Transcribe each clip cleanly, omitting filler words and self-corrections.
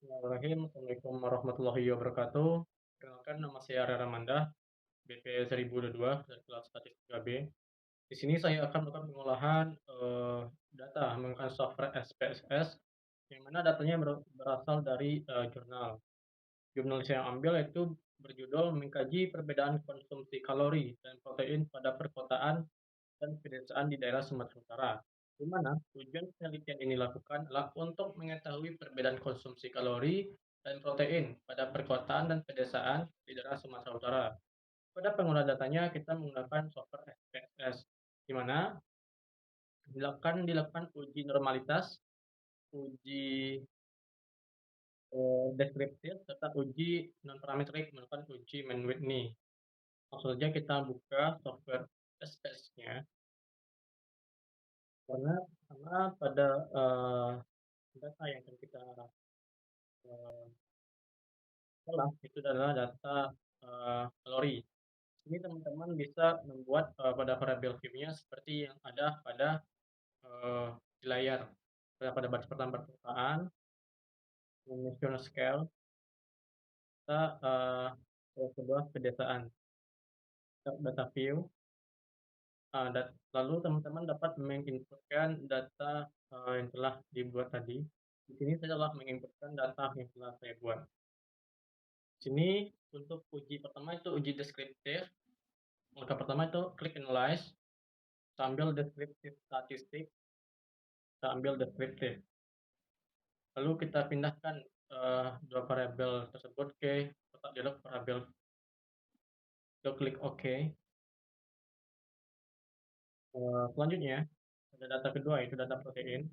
Bismillahirrahmanirrahim. Assalamualaikum warahmatullahi wabarakatuh. Perkenalkan, nama saya Rara Manda, BP 1022 dari kelas Statistika B. Di sini saya akan melakukan pengolahan data menggunakan software SPSS, yang mana datanya berasal dari jurnal. Jurnal saya ambil yaitu berjudul "Mengkaji Perbedaan Konsumsi Kalori dan Protein pada Perkotaan dan Pedesaan di Daerah Sumatera Utara", di mana tujuan penelitian ini dilakukan adalah untuk mengetahui perbedaan konsumsi kalori dan protein pada perkotaan dan pedesaan di daerah Sumatera Utara. Pada pengolah datanya kita menggunakan software SPSS, di mana dilakukan uji normalitas, uji deskriptif, serta uji non parametrik menggunakan uji Mann-Whitney. Langsung saja kita buka software SPSS-nya, karena pada data yang akan kita olah itu adalah data kalori. Ini teman-teman bisa membuat pada variabel view-nya seperti yang ada pada di layar. Pada baris pertama permukaan, national scale, kita kedua pedesaan, data view. Lalu teman-teman dapat menginputkan data yang telah dibuat tadi. Di sini saya telah menginputkan data yang telah saya buat. Di sini untuk uji pertama itu uji deskriptif. Langkah pertama itu klik analyze, kita ambil deskriptif statistik, kita ambil deskriptif. Lalu kita pindahkan dua variabel tersebut ke kotak dialog variabel. Lalu klik OK. Selanjutnya ada data kedua, yaitu data protein.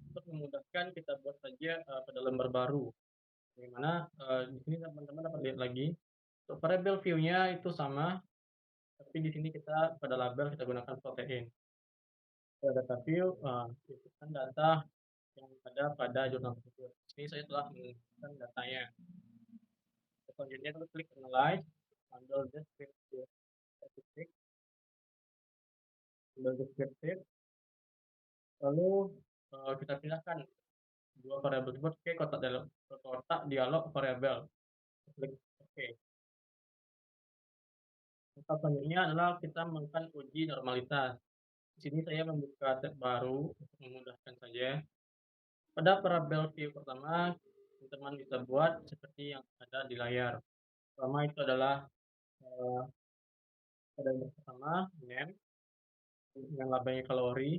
Untuk memudahkan kita buat saja pada lembar baru. Bagaimana di sini teman-teman dapat lihat lagi. Untuk variabel view-nya itu sama, tapi di sini kita pada label kita gunakan protein. Pada data view, itu kan data yang ada pada jurnal tersebut. Ini saya telah menunjukkan datanya. Selanjutnya kita klik analyze, ambil deskriptif statistik, ambil deskriptif, lalu kita pindahkan dua variabel tersebut ke kotak dialog variabel. Klik OK. Langkah selanjutnya adalah kita melakukan uji normalitas. Di sini saya membuka tab baru untuk memudahkan saja. Pada variabel view pertama, teman-teman bisa buat seperti yang ada di layar. Pertama itu adalah pada yang pertama name dengan labelnya kalori,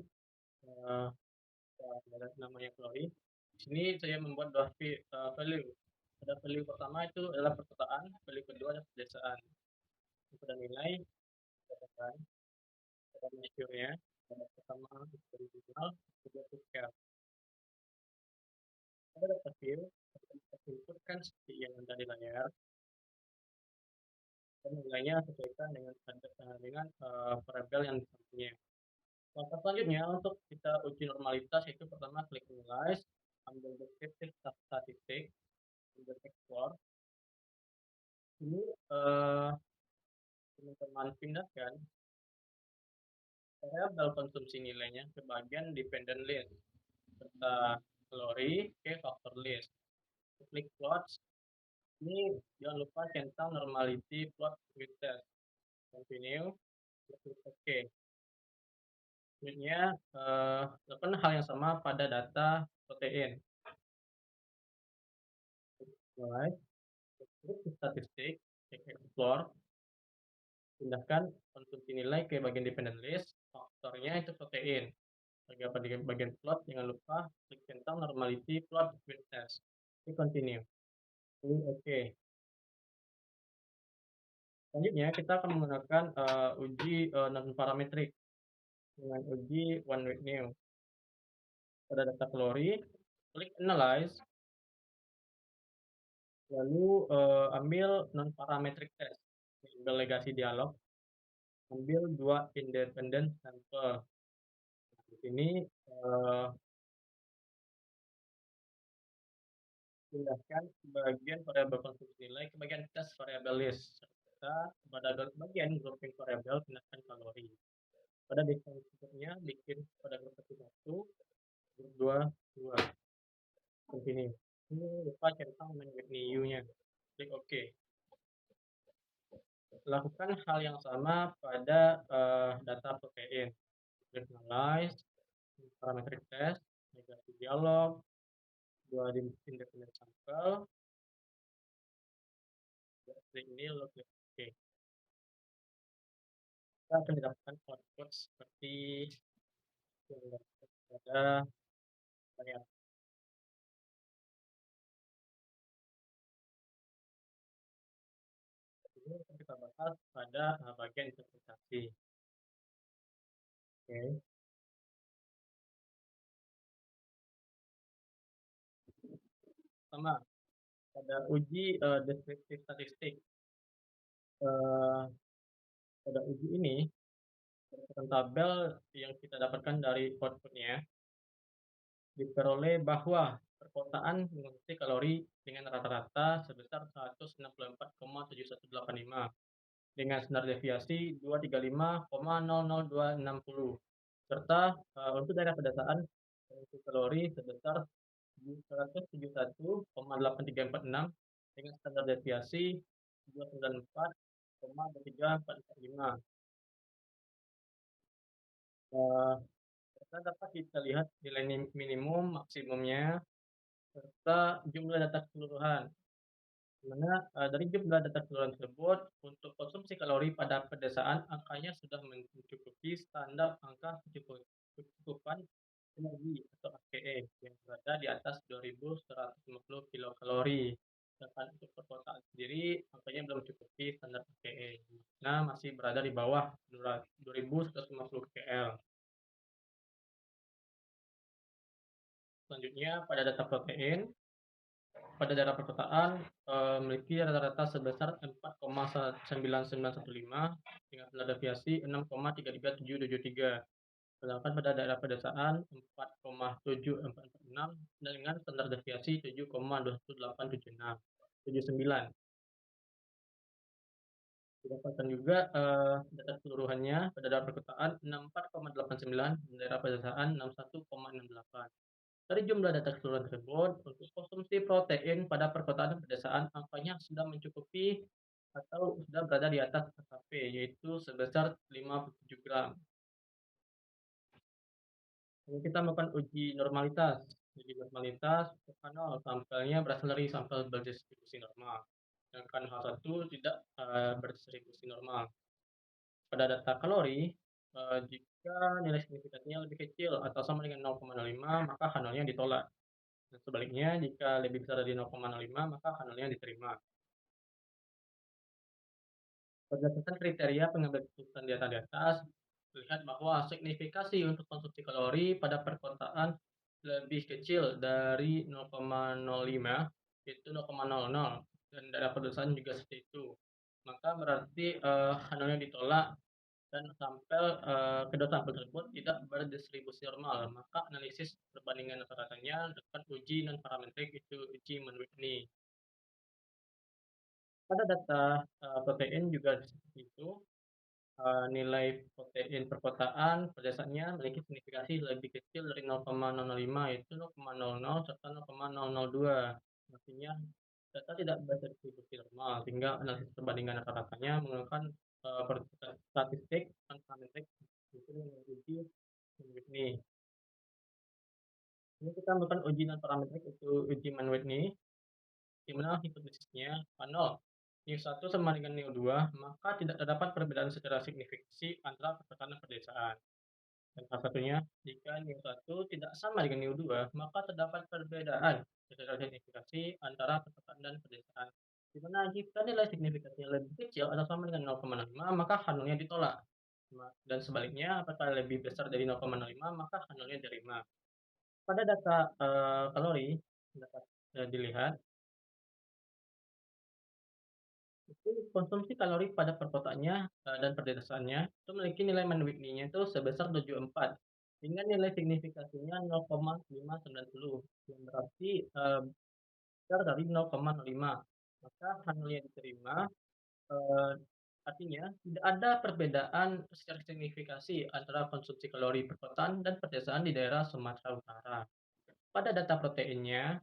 namanya kalori. Di sini saya membuat dua value. Pada value pertama itu adalah perkotaan, value kedua adalah pedesaan. Pada nilai katakan pada measure-nya, pada pertama itu original, kedua itu scale. Pada data view, kita inputkan seperti yang ada di layar, dan nilainya sesuaikan dengan variabel yang disampingnya. Langkah selanjutnya untuk kita uji normalitas itu pertama klik analyze, ambil deskriptif statistik, ambil explore. Ini teman-teman pindahkan variabel konsumsi nilainya ke bagian dependent list serta kalori ke factor list. Klik plots. Ini jangan lupa centang normality plot with test. Continue. Klik OK. Selanjutnya lakukan hal yang sama pada data protein. Mulai klik statistik, klik explore, pindahkan konsumsi nilai ke bagian dependent list, faktornya itu protein. Pada bagian plot, jangan lupa klik centang normality plot with test. Ini continue. Ini OK. Selanjutnya kita akan menggunakan uji non parametrik dengan uji one week new. Pada data kalori, klik analyze, lalu ambil non parametric test, ambil legasi dialog, ambil dua independent sampel. Di sini pindahkan bagian variabel konsumsi nilai ke bagian test variabel list. Serta pada bagian grouping variabel pindahkan kalori. Pada desain berikutnya bikin pada grup 1, grup 2, 2. Continue. Ini lupa centang menu nya klik OK. Lakukan hal yang sama pada data protein. Personalize, parametric test, negasi dialog, dua independent sampel, klik ini lalu klik OK. Kita akan didapatkan output seperti yang pada layar. Ini akan kita bahas pada bagian interpretasi. Oke. Sama pada uji deskriptif statistik. Eh, pada uji ini berdasarkan tabel yang kita dapatkan dari outputnya diperoleh bahwa perkotaan mengonsumsi kalori dengan rata-rata sebesar 164,7185 dengan standar deviasi 235,00260 serta untuk daerah pedesaan mengonsumsi kalori sebesar 171,8346 dengan standar deviasi 294,3445. Eh, Serta dapat kita lihat nilai minimum, maksimumnya, serta jumlah data keseluruhan. Di mana dari jumlah data keseluruhan tersebut, untuk konsumsi kalori pada pedesaan, angkanya sudah mencukupi standar angka kecukupan energi atau AKE yang berada di atas 2.150 kilokalori. Sedangkan untuk perkotaan sendiri, angkanya belum mencukupi standar AKE. Nah, masih berada di bawah 2.150 kcal. Selanjutnya, pada data protein, pada daerah perkotaan memiliki rata-rata sebesar 4,9915 dengan standar deviasi 6,33773. Sedangkan pada daerah pedesaan 4,7446 dengan standar deviasi 7,21879. Didapatkan juga data keseluruhannya pada daerah perkotaan 64,89 dan daerah pedesaan 61,68. Dari jumlah data keseluruhan tersebut, untuk konsumsi protein pada perkotaan dan pedesaan, angkanya sudah mencukupi atau sudah berada di atas AKP, yaitu sebesar 57 gram. Lalu kita melakukan uji normalitas. Uji normalitas, H0 sampelnya berasal dari sampel berdistribusi normal, sedangkan H1 tidak berdistribusi normal. Pada data kalori, jika nilai signifikansinya lebih kecil atau sama dengan 0,05, maka H0-nya ditolak. Dan sebaliknya, jika lebih besar dari 0,05, maka H0-nya diterima. Berdasarkan kriteria pengambil keputusan di atas, terlihat bahwa signifikasi untuk konsumsi kalori pada perkotaan lebih kecil dari 0,05, yaitu 0,00, dan daerah pedesaan juga seperti itu. Maka berarti H0-nya ditolak dan kedua sampel tersebut tidak berdistribusi normal. Maka analisis perbandingan rata-ratanya dapat uji non parametrik, itu uji Mann-Whitney. Pada data protein juga seperti itu. Nilai protein perkotaan biasanya memiliki signifikasi lebih kecil dari 0,005, yaitu 0,00 serta 0,002. Artinya data tidak berdistribusi normal, sehingga analisis perbandingan rata-ratanya menggunakan statistik parametrik, itu yang diuji Mann-Whitney. Ini kita melakukan uji non parametrik, itu uji Mann-Whitney, di mana hipotesisnya nol N1 sama dengan N2, maka tidak terdapat perbedaan secara signifikasi antara perkotaan dan pedesaan. Dan salah satunya, jika N1 tidak sama dengan N2, maka terdapat perbedaan secara signifikasi antara perkotaan dan pedesaan. Di mana jika nilai signifikasinya lebih kecil atau sama dengan 0,05, maka H0-nya ditolak. Dan sebaliknya, apabila lebih besar dari 0,05, maka H0-nya diterima. Pada data kalori, dapat dilihat itu konsumsi kalori pada perkotaannya dan perdedasannya itu memiliki nilai Mann-Whitney-nya itu sebesar 74 dengan nilai signifikasinya 0,590 yang berarti besar dari 0,05, maka H0-nya diterima. eh, Artinya tidak ada perbedaan secara signifikasi antara konsumsi kalori perkotaan dan pedesaan di daerah Sumatera Utara. Pada data proteinnya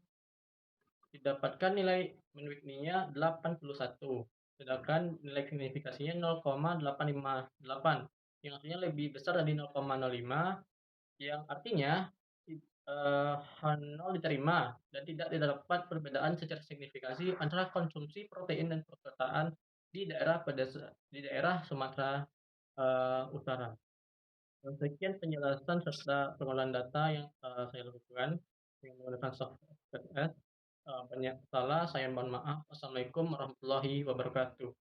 didapatkan nilai Menwikninya 81, sedangkan nilai signifikasinya 0,858, yang artinya lebih besar dari 0,05, yang artinya H0 diterima dan tidak terdapat perbedaan secara signifikasi antara konsumsi protein dan perkotaan di daerah Sumatera, Utara. Sekian penjelasan serta pengolahan data yang, saya lakukan dengan menggunakan software SPSS. Banyak salah, saya mohon maaf. Wassalamualaikum warahmatullahi wabarakatuh.